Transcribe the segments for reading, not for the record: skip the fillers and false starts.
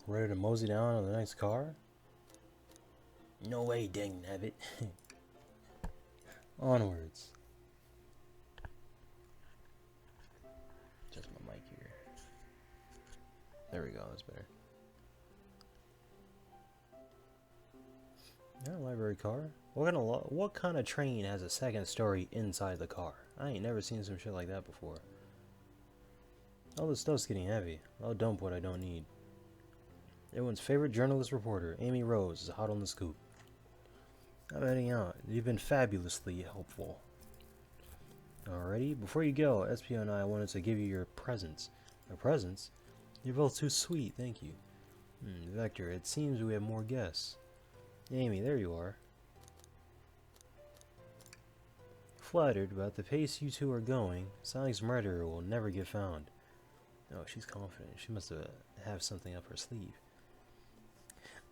Ready to mosey down on the next car? No way, dang nabbit. Onwards. Just my mic here. There we go, that's better. Yeah, library car. What kind of train has a second story inside the car? I ain't never seen some shit like that before. All this stuff's getting heavy. I'll dump what I don't need. Everyone's favorite journalist reporter, Amy Rose, is hot on the scoop. I'm heading out. You've been fabulously helpful. Alrighty, before you go, Espio and I wanted to give you your presents. Our presents? You're both too sweet, thank you. Vector, it seems we have more guests. Amy, there you are. Flattered, but at the pace you two are going, Sonic's murderer will never get found. Oh, she's confident. She must have something up her sleeve.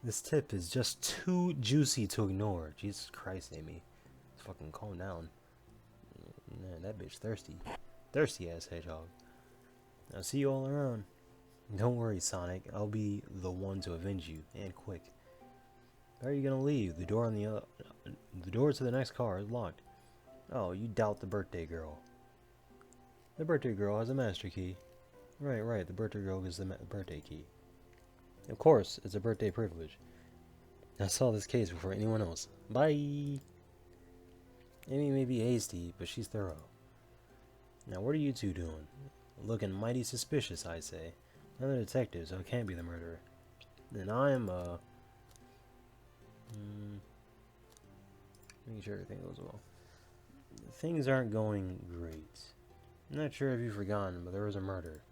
This tip is just too juicy to ignore. Jesus Christ, Amy. Fucking calm down. Man, that bitch thirsty. Thirsty ass hedgehog. I'll see you all around. Don't worry, Sonic. I'll be the one to avenge you, and quick. How are you gonna leave? The door to the next car is locked. Oh, you doubt the birthday girl. The birthday girl has a master key. Right. The birthday girl gives the birthday key. Of course, it's a birthday privilege. I saw this case before anyone else. Bye! Amy may be hasty, but she's thorough. Now, what are you two doing? Looking mighty suspicious, I say. I'm the detective, so I can't be the murderer. Then I'm, making sure everything goes well. Things aren't going great. I'm not sure if you've forgotten, but there was a murder.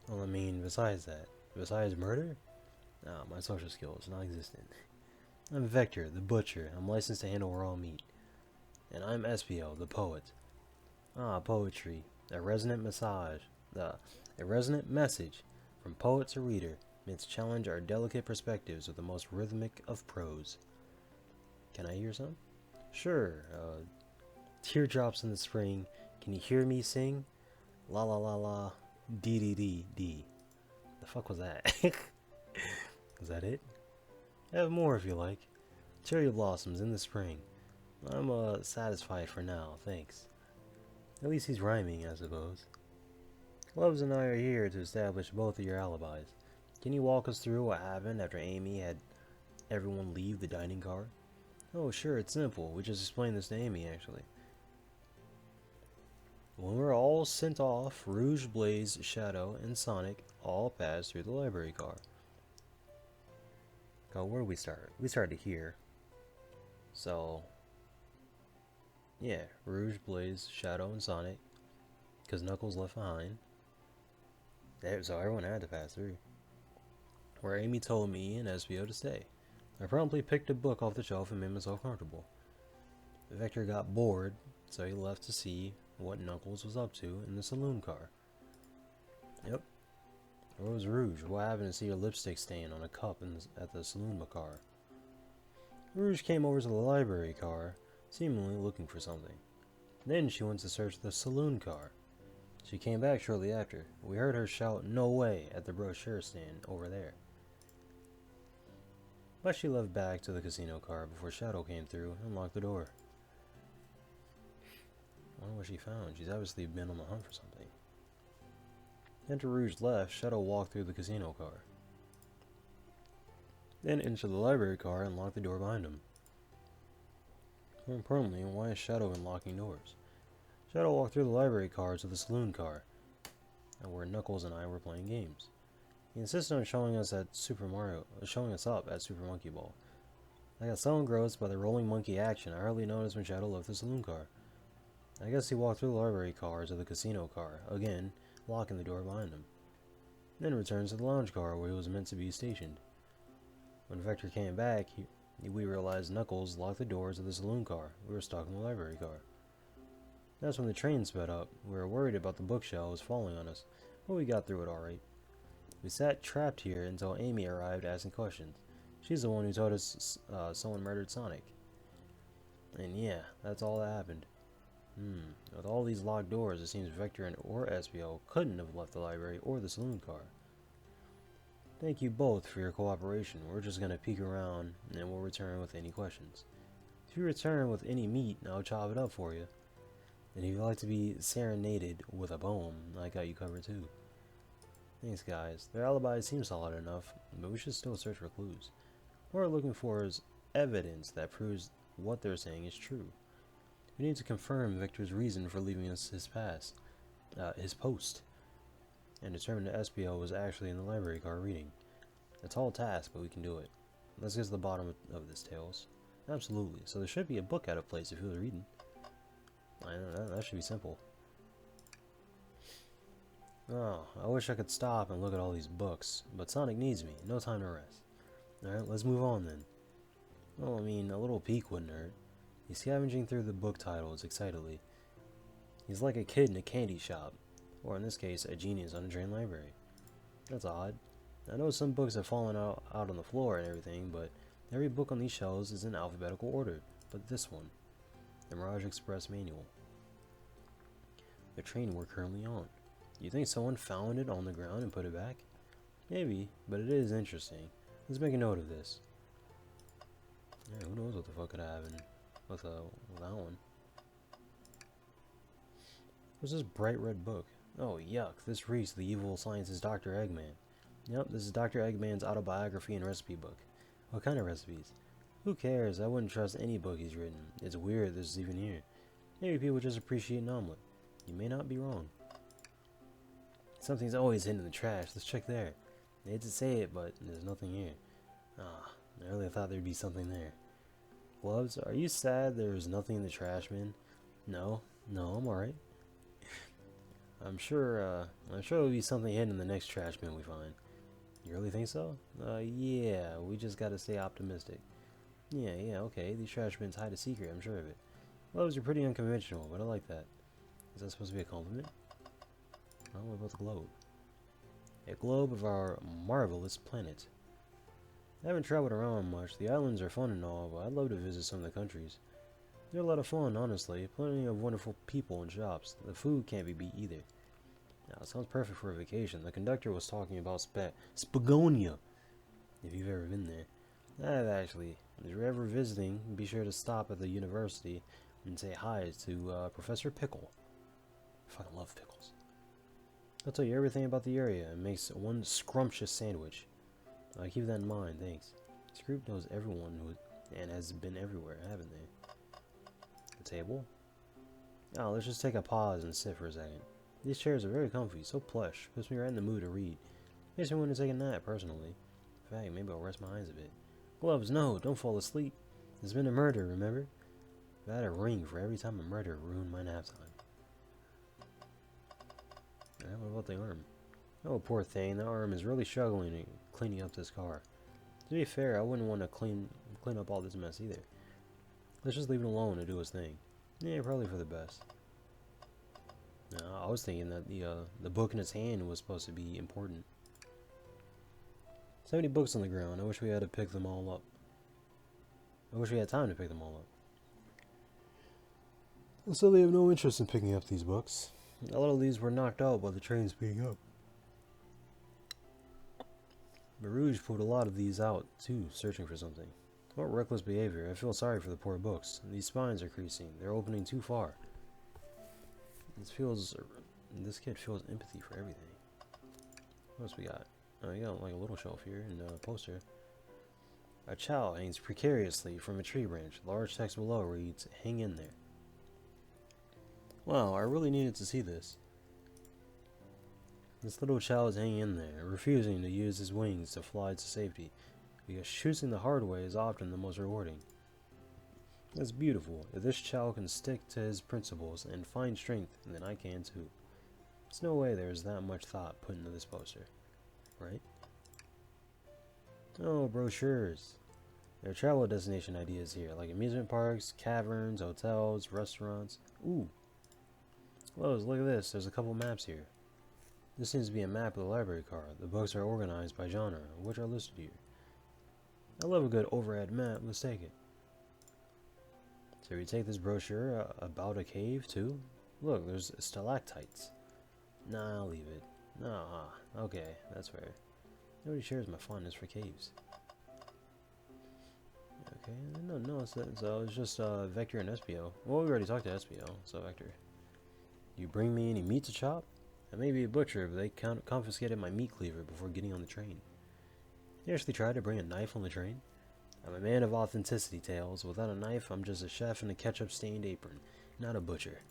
Well, I mean, besides that. Besides murder? No, my social skill is non-existent. I'm Vector, the butcher. I'm licensed to handle raw meat. And I'm Espio, the poet. Ah, poetry. A resonant message from poet to reader meant challenge our delicate perspectives with the most rhythmic of prose. Can I hear some? Sure. Teardrops in the spring. Can you hear me sing? La la la la. Dee dee dee dee. The fuck was that? Is that it? I have more if you like. Cherry blossoms in the spring. I'm satisfied for now, thanks. At least he's rhyming, I suppose. Loves and I are here to establish both of your alibis. Can you walk us through what happened after Amy had everyone leave the dining car? Oh, sure, it's simple. We just explained this to Amy, actually. When we were all sent off, Rouge, Blaze, Shadow, and Sonic all passed through the library car. Oh, where did we start? We started here. So, yeah, Rouge, Blaze, Shadow, and Sonic. Because Knuckles left behind. So everyone had to pass through. Where Amy told me and Espio to stay. I promptly picked a book off the shelf and made myself comfortable. Vector got bored, so he left to see what Knuckles was up to in the saloon car. Yep. Where was Rouge? What happened to see her lipstick stain on a cup at the saloon car? Rouge came over to the library car, seemingly looking for something. Then she went to search the saloon car. She came back shortly after. We heard her shout, "No way," at the brochure stand over there. But she left back to the casino car before Shadow came through and locked the door. I wonder what she found. She's obviously been on the hunt for something. After Rouge left, Shadow walked through the casino car. Then into the library car and locked the door behind him. More importantly, why is Shadow unlocking doors? Shadow walked through the library car to the saloon car, where Knuckles and I were playing games. He insisted on showing us up at Super Monkey Ball. I got so engrossed by the rolling monkey action, I hardly noticed when Shadow left the saloon car. I guess he walked through the library car to the casino car, again, locking the door behind him. Then returned to the lounge car where he was meant to be stationed. When Vector came back, we realized Knuckles locked the doors of the saloon car. We were stuck in the library car. That's when the train sped up. We were worried about the bookshelves falling on us, but we got through it alright. We sat trapped here until Amy arrived asking questions. She's the one who told us someone murdered Sonic. And yeah, that's all that happened. With all these locked doors, it seems Vector or Espio couldn't have left the library or the saloon car. Thank you both for your cooperation. We're just gonna peek around, and we'll return with any questions. If you return with any meat, I'll chop it up for you. And if you'd like to be serenaded with a poem, I got you covered too. Thanks, guys. Their alibi seems solid enough, but we should still search for clues. What we're looking for is evidence that proves what they're saying is true. We need to confirm Victor's reason for leaving us his post, and determine that Espio was actually in the library car reading. A tall task, but we can do it. Let's get to the bottom of this, Tails. Absolutely. So there should be a book out of place if he was reading. I know, that should be simple. Oh, I wish I could stop and look at all these books, but Sonic needs me. No time to rest. Alright, let's move on then. Well, I mean, a little peek wouldn't hurt. He's scavenging through the book titles excitedly. He's like a kid in a candy shop, or in this case, a genius on a drained library. That's odd. I know some books have fallen out on the floor and everything, but every book on these shelves is in alphabetical order. But this one, the Mirage Express Manual. The train we're currently on. You think someone found it on the ground and put it back? Maybe, but it is interesting. Let's make a note of this. Yeah, who knows what the fuck could I have in with that one. What's this bright red book? Oh, yuck. This reeks the evil scientist Dr. Eggman. Yep, this is Dr. Eggman's autobiography and recipe book. What kind of recipes? Who cares? I wouldn't trust any book he's written. It's weird this is even here. Maybe people just appreciate an omelet. You may not be wrong. Something's always hidden in the trash. Let's check there. I hate to say it, but there's nothing here. Ah, I really thought there'd be something there. Gloves, are you sad there's nothing in the trash bin? No, I'm alright. I'm sure there'll be something hidden in the next trash bin we find. You really think so? Yeah, we just gotta stay optimistic. Yeah, okay, these trash bins hide a secret, I'm sure of it. Gloves are pretty unconventional, but I like that. Is that supposed to be a compliment? Oh, what about the globe? A globe of our marvelous planet. I haven't traveled around much. The islands are fun and all, but I'd love to visit some of the countries. They're a lot of fun, honestly. Plenty of wonderful people and shops. The food can't be beat either. Now, it sounds perfect for a vacation. The conductor was talking about Spagonia, if you've ever been there. I've actually. If you're ever visiting, be sure to stop at the university and say hi to Professor Pickle. I fucking love pickles. I'll tell you everything about the area and makes one scrumptious sandwich. Keep that in mind, thanks. This group knows everyone and has been everywhere, haven't they? The table? Oh, let's just take a pause and sit for a second. These chairs are very comfy, so plush, puts me right in the mood to read. Makes me want to take a nap, personally. In fact, maybe I'll rest my eyes a bit. Gloves, no, don't fall asleep. There's been a murder, remember? I had a ring for every time a murder ruined my nap time. What about the arm? Oh, poor thing, that arm is really struggling in cleaning up this car. To be fair, I wouldn't want to clean up all this mess either. Let's just leave it alone and do his thing. Yeah, probably for the best. I was thinking that the book in his hand was supposed to be important. So many books on the ground, I wish we had to pick them all up. I wish we had time to pick them all up. So they have no interest in picking up these books. A lot of these were knocked out by the train speeding up. Barouge pulled a lot of these out, too, searching for something. What reckless behavior. I feel sorry for the poor books. These spines are creasing. They're opening too far. This kid feels empathy for everything. What else we got? Oh, we got like a little shelf here and a poster. A child hangs precariously from a tree branch. Large text below reads, "Hang in there." Wow, I really needed to see this. This little child is hanging in there, refusing to use his wings to fly to safety, because choosing the hard way is often the most rewarding. That's beautiful. If this child can stick to his principles and find strength, then I can too. There's no way there's that much thought put into this poster, right? Oh, brochures. There are travel destination ideas here, like amusement parks, caverns, hotels, restaurants. Ooh. Lowe's, look at this. There's a couple maps here. This seems to be a map of the library car. The books are organized by genre, which are listed here. I love a good overhead map. Let's take it. So we take this brochure about a cave too. Look, there's stalactites. Nah, I'll leave it. Nah, okay, that's fair. Nobody shares my fondness for caves. Okay, no, so it's just Vector and Espio. Well, we already talked to Espio, so Vector. You bring me any meat to chop? I may be a butcher, but they confiscated my meat cleaver before getting on the train. They actually tried to bring a knife on the train? I'm a man of authenticity, Tails. Without a knife, I'm just a chef in a ketchup-stained apron, not a butcher.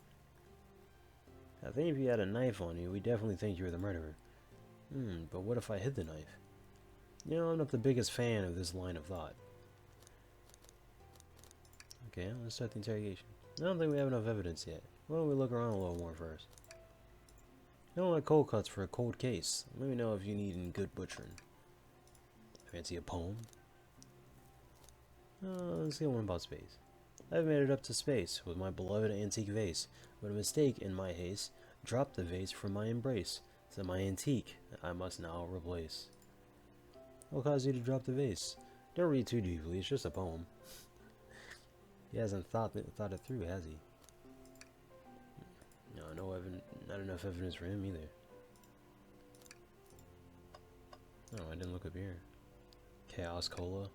I think if you had a knife on you, we'd definitely think you were the murderer. But what if I hid the knife? You know, I'm not the biggest fan of this line of thought. Okay, let's start the interrogation. I don't think we have enough evidence yet. Why don't we look around a little more first? I don't like cold cuts for a cold case. Let me know if you need any good butchering. Fancy a poem? Let's get one about space. I've made it up to space with my beloved antique vase, but a mistake in my haste dropped the vase from my embrace. So my antique I must now replace. What caused you to drop the vase? Don't read too deeply, it's just a poem. He hasn't thought it through, has he? No, not enough evidence for him either. Oh, I didn't look up here. Chaos Cola.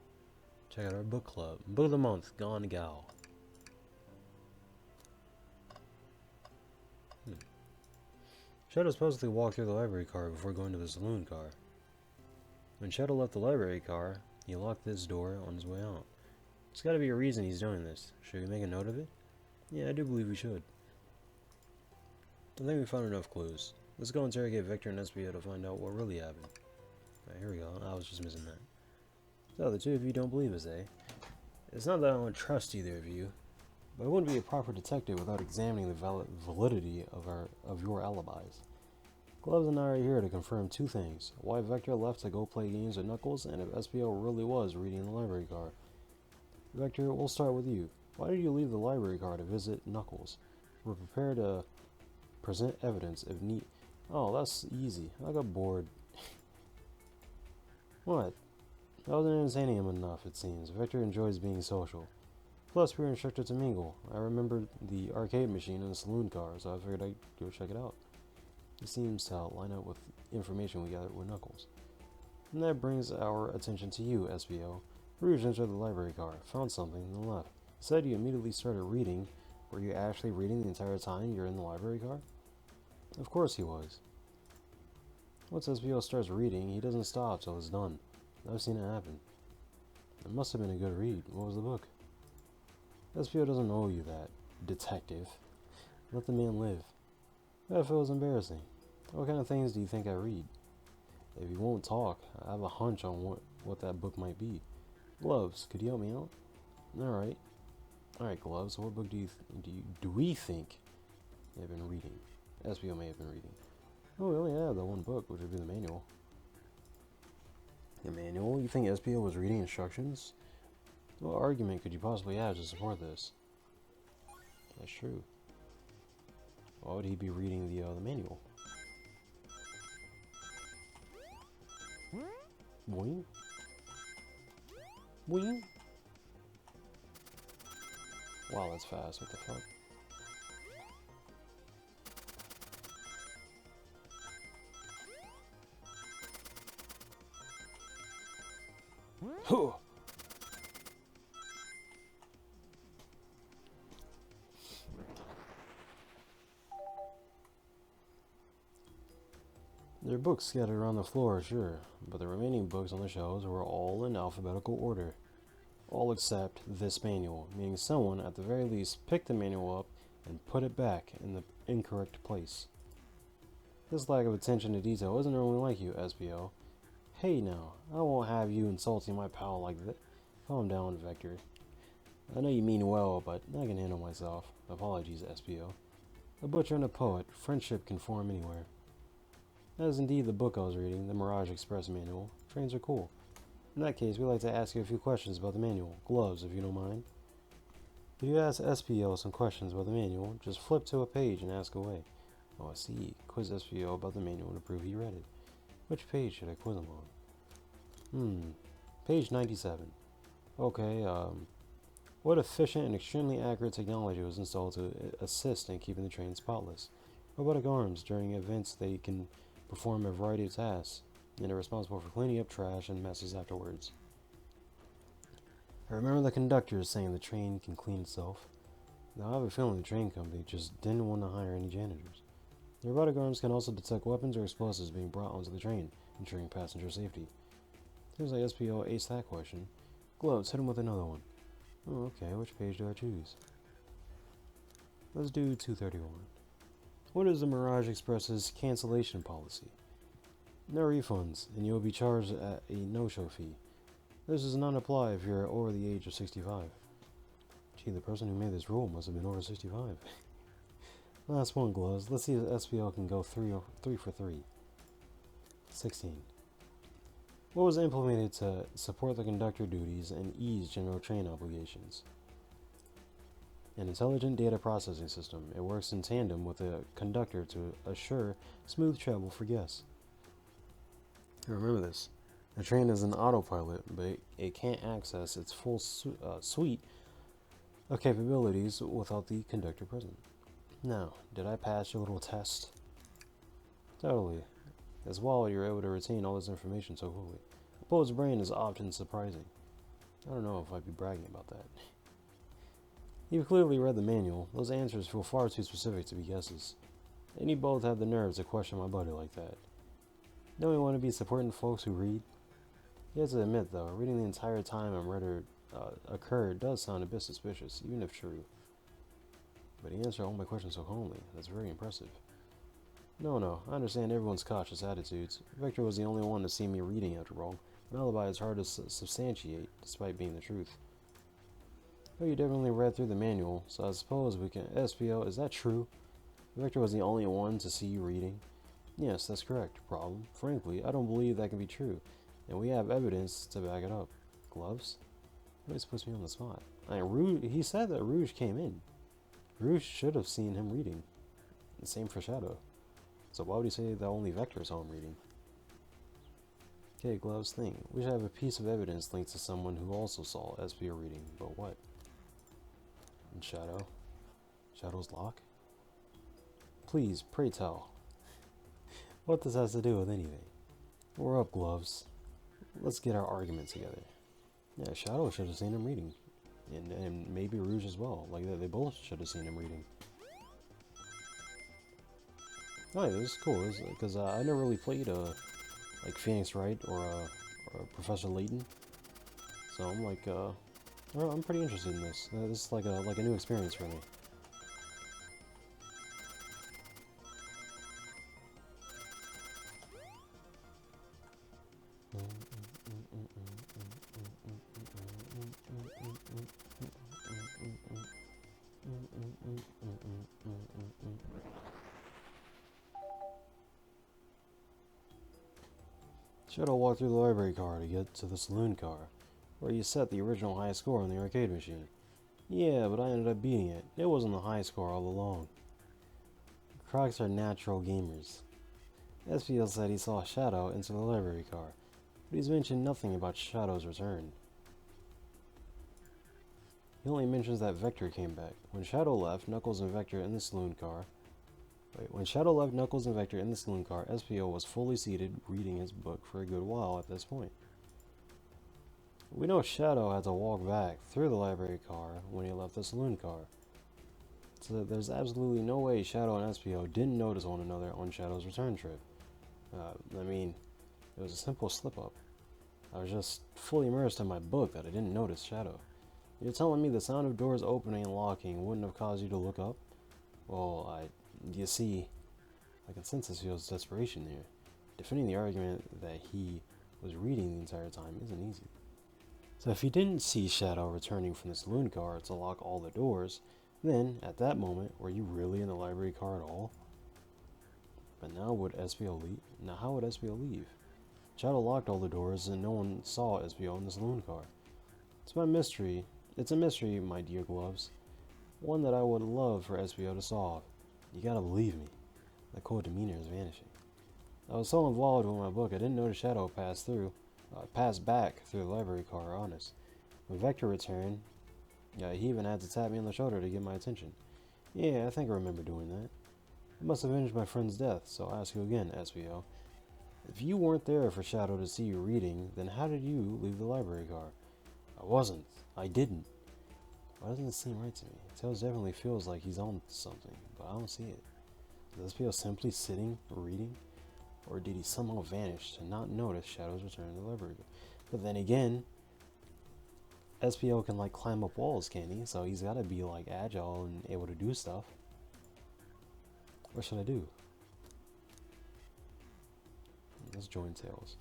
Check out our book club. Book of the month, Gone Gal. Shadow supposedly walked through the library car before going to the saloon car. When Shadow left the library car, he locked this door on his way out. There's gotta be a reason he's doing this. Should we make a note of it? Yeah, I do believe we should. I think we found enough clues. Let's go interrogate Victor and Espio to find out what really happened. Alright, here we go. I was just missing that. So, the two of you don't believe us, eh? It's not that I don't trust either of you, but I wouldn't be a proper detective without examining the validity of your alibis. Gloves and I are here to confirm two things. Why Vector left to go play games with Knuckles, and if Espio really was reading the library car. Vector, we'll start with you. Why did you leave the library car to visit Knuckles? We're prepared to present evidence if need. Oh, that's easy. I got bored. What? I wasn't entertaining him enough, it seems. Vector enjoys being social. Plus, we were instructed to mingle. I remembered the arcade machine in the saloon car, so I figured I'd go check it out. It seems to line up with information we gathered with Knuckles. And that brings our attention to you, Espio. Rouge entered the library car, found something, and then left. Said you immediately started reading. Were you actually reading the entire time you're in the library car? Of course he was. Once Espio starts reading, he doesn't stop till it's done. I've seen it happen. It must have been a good read. What was the book? Espio doesn't owe you that, detective. Let the man live. That feels embarrassing. What kind of things do you think I read? If you won't talk, I have a hunch on what that book might be. Gloves, could you help me out? Alright. Alright, Gloves, what book do we think they've been reading? Espio may have been reading. Oh, we only have that one book, which would be the manual. The manual? You think Espio was reading instructions? What argument could you possibly have to support this? That's true. Why would he be reading the manual? Boing? Boing? Wow, that's fast. What the fuck? Huh! There are books scattered around the floor, sure, but the remaining books on the shelves were all in alphabetical order. All except this manual, meaning someone, at the very least, picked the manual up and put it back in the incorrect place. This lack of attention to detail isn't normally like you, Espio. Hey now, I won't have you insulting my pal like that. Calm down, Vector. I know you mean well, but I can handle myself. Apologies, Espio. A butcher and a poet, friendship can form anywhere. That is indeed the book I was reading, the Mirage Express manual. Trains are cool. In that case, we'd like to ask you a few questions about the manual. Gloves, if you don't mind. If you ask Espio some questions about the manual, just flip to a page and ask away. Oh, I see. Quiz Espio about the manual to prove he read it. Which page should I quiz him on? Page 97. Okay, what efficient and extremely accurate technology was installed to assist in keeping the train spotless? Robotic arms. During events, they can perform a variety of tasks. and are responsible for cleaning up trash and messes afterwards. I remember the conductor saying the train can clean itself. Now I have a feeling the train company just didn't want to hire any janitors. The robotic arms can also detect weapons or explosives being brought onto the train, ensuring passenger safety. Seems like Espio aced that question. Gloves, hit him with another one. Oh, okay, which page do I choose? Let's do 231. What is the Mirage Express's cancellation policy? No refunds, and you will be charged at a no-show fee. This does not apply if you're over the age of 65. Gee, the person who made this rule must have been over 65. Last one, Gloves. Let's see if SPL can go 3 for 3. 16. What was implemented to support the conductor duties and ease general train obligations? An intelligent data processing system. It works in tandem with the conductor to assure smooth travel for guests. Remember this. The train is an autopilot, but it can't access its full suite of capabilities without the conductor present. Now, did I pass your little test? Totally. As well, you're able to retain all this information so quickly. A poet's brain is often surprising. I don't know if I'd be bragging about that. You've clearly read the manual. Those answers feel far too specific to be guesses. And you both have the nerve to question my buddy like that. Don't we want to be supporting folks who read? You have to admit, though, reading the entire time a murder occurred does sound a bit suspicious, even if true. But he answered all my questions so calmly. That's very impressive. No, I understand everyone's cautious attitudes. Victor was the only one to see me reading, after all. An alibi is hard to substantiate, despite being the truth. Oh, you definitely read through the manual, so I suppose we can... Espio, is that true? Victor was the only one to see you reading? Yes, that's correct. Problem? Frankly, I don't believe that can be true, and we have evidence to back it up. Gloves? Always puts me on the spot. He said that Rouge came in. Rouge should have seen him reading. The same for Shadow. So why would he say that only Vector saw him reading? Okay, Gloves, think. We should have a piece of evidence linked to someone who also saw Espio reading, but what? And Shadow? Shadow's lock? Please, pray tell. What this has to do with anything? We're up, Gloves. Let's get our argument together. Yeah, Shadow should have seen him reading. And maybe Rouge as well. Like, they both should have seen him reading. Oh yeah, this is cool, because I never really played like Phoenix Wright or Professor Layton. So I'm like, I'm pretty interested in this. This is like a new experience for me. Shadow walked through the library car to get to the saloon car, where you set the original high score on the arcade machine. Yeah, but I ended up beating it. It wasn't the high score all along. Crocs are natural gamers. Espio said he saw Shadow enter the library car, but he's mentioned nothing about Shadow's return. He only mentions that Vector came back. When Shadow left Knuckles and Vector in the saloon car, Espio was fully seated, reading his book for a good while at this point. We know Shadow had to walk back through the library car when he left the saloon car. So there's absolutely no way Shadow and Espio didn't notice one another on Shadow's return trip. I mean, it was a simple slip-up. I was just fully immersed in my book that I didn't notice Shadow. You're telling me the sound of doors opening and locking wouldn't have caused you to look up? Well, you see, the consensus feels desperation here. Defending the argument that he was reading the entire time isn't easy. So if you didn't see Shadow returning from the saloon car to lock all the doors, then, at that moment, were you really in the library car at all? But now how would Espio leave? Shadow locked all the doors and no one saw Espio in the saloon car. It's a mystery, my dear Gloves. One that I would love for Espio to solve. You gotta believe me. The cold demeanor is vanishing. I was so involved with my book I didn't notice Shadow pass back through the library car, honest. When Vector returned, he even had to tap me on the shoulder to get my attention. Yeah, I think I remember doing that. I must have avenged my friend's death, so I'll ask you again, Espio. If you weren't there for Shadow to see you reading, then how did you leave the library car? I wasn't. I didn't. Why doesn't it seem right to me? Tails definitely feels like he's on something, but I don't see it. Is Espio simply sitting, reading? Or did he somehow vanish to not notice Shadow's return to the library? But then again, Espio can like climb up walls, can he? So he's gotta be like agile and able to do stuff. What should I do? Let's join Tails.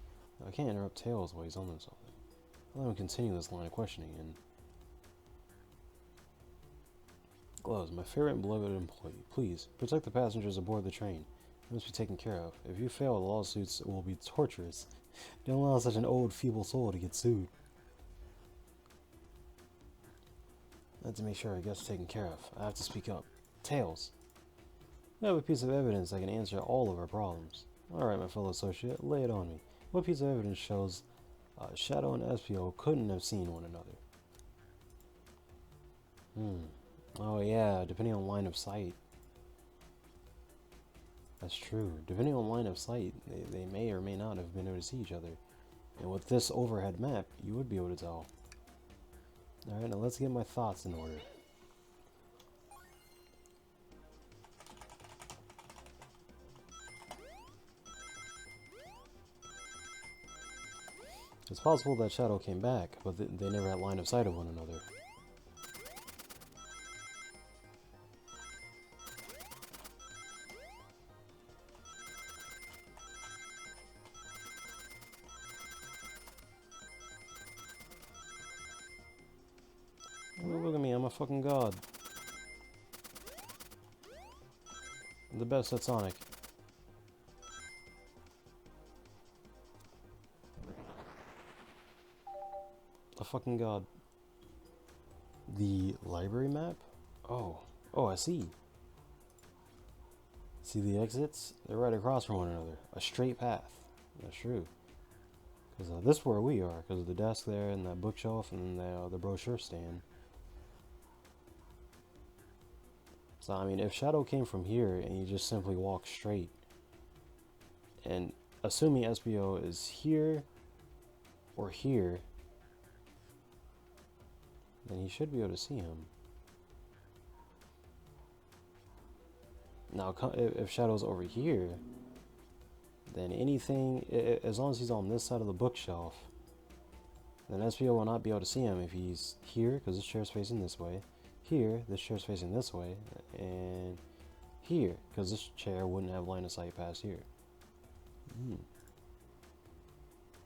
I can't interrupt Tails while he's on something. I'll let him continue this line of questioning and... Gloves, my favorite and beloved employee. Please, protect the passengers aboard the train. They must be taken care of. If you fail, the lawsuits will be torturous. Don't allow such an old, feeble soul to get sued. I have to make sure it gets taken care of. I have to speak up. Tails. We have a piece of evidence that can answer all of our problems. Alright, my fellow associate, lay it on me. What piece of evidence shows Shadow and Espio couldn't have seen one another? Oh yeah, depending on line of sight. That's true. Depending on line of sight, they may or may not have been able to see each other. And with this overhead map, you would be able to tell. Alright, now let's get my thoughts in order. It's possible that Shadow came back, but they never had line of sight of one another. Oh, look at me, I'm a fucking god. I'm the best at Sonic. A fucking god. The library map? Oh. Oh, I see. See the exits? They're right across from one another. A straight path. That's true. Because this is where we are. Because of the desk there and that bookshelf and the brochure stand. So, I mean, if Shadow came from here and you just simply walk straight, and assuming Espio is here or here, then he should be able to see him. Now, if Shadow's over here, then anything, as long as he's on this side of the bookshelf, then Espio will not be able to see him if he's here, because this chair's facing this way. Here, this chair's facing this way, and here, because this chair wouldn't have line of sight past here.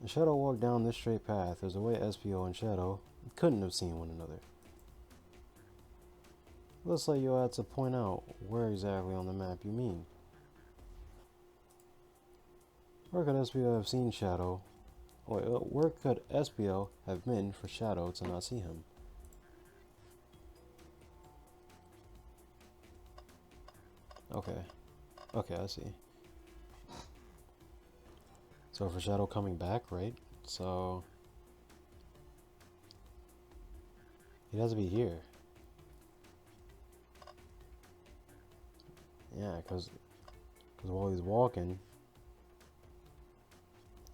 The Shadow walked down this straight path. There's a way Espio and Shadow couldn't have seen one another. Looks like you'll have to point out where exactly on the map you mean. Where could Espio have seen Shadow? Wait, where could Espio have been for Shadow to not see him? Okay. Okay, I see. So for Shadow coming back, right? So he has to be here. Yeah, because while he's walking,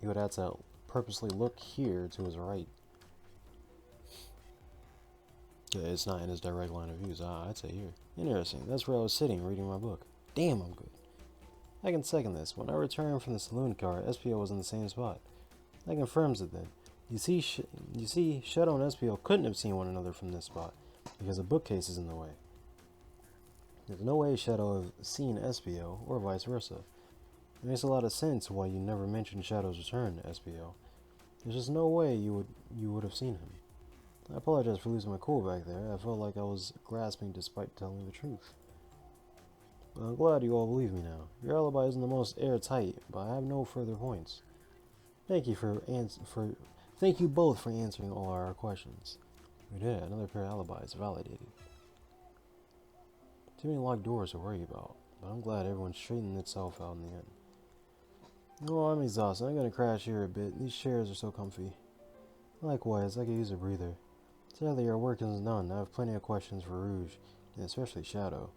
he would have to purposely look here to his right. Yeah, it's not in his direct line of view. I'd say here. Interesting. That's where I was sitting reading my book. Damn, I'm good. I can second this. When I returned from the saloon car, Espio was in the same spot. That confirms it then. You see, Shadow and Espio couldn't have seen one another from this spot because a bookcase is in the way. There's no way Shadow have seen Espio, or vice versa. It makes a lot of sense why you never mentioned Shadow's return to Espio. There's just no way you would have seen him. I apologize for losing my cool back there. I felt like I was grasping despite telling the truth. But I'm glad you all believe me now. Your alibi isn't the most airtight, but I have no further points. Thank you thank you both for answering all our questions. We did it. Another pair of alibis validated. Too many locked doors to worry about, but I'm glad everyone straightened itself out in the end. Oh, I'm exhausted. I'm gonna crash here a bit. These chairs are so comfy. Likewise, I could use a breather. Sadly, our work isn't done. I have plenty of questions for Rouge, and especially Shadow.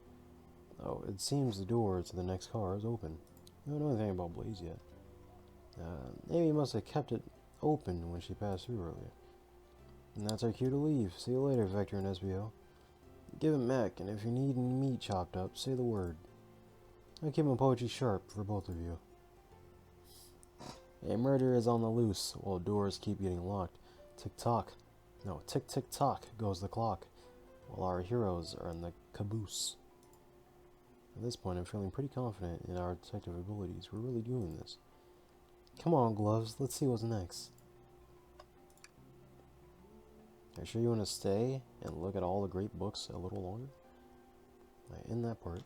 Oh, it seems the door to the next car is open. You don't know anything about Blaze yet. Amy must have kept it open when she passed through earlier. And that's our cue to leave. See you later, Vector and Espio. Give him Mac, and if you need meat chopped up, say the word. I'll keep my poetry sharp for both of you. A murder is on the loose, while doors keep getting locked. Tick-tock. No, tick-tick-tock goes the clock, while our heroes are in the caboose. At this point, I'm feeling pretty confident in our detective abilities. We're really doing this. Come on, Gloves. Let's see what's next. Are you sure you want to stay and look at all the great books a little longer? Right, in that part.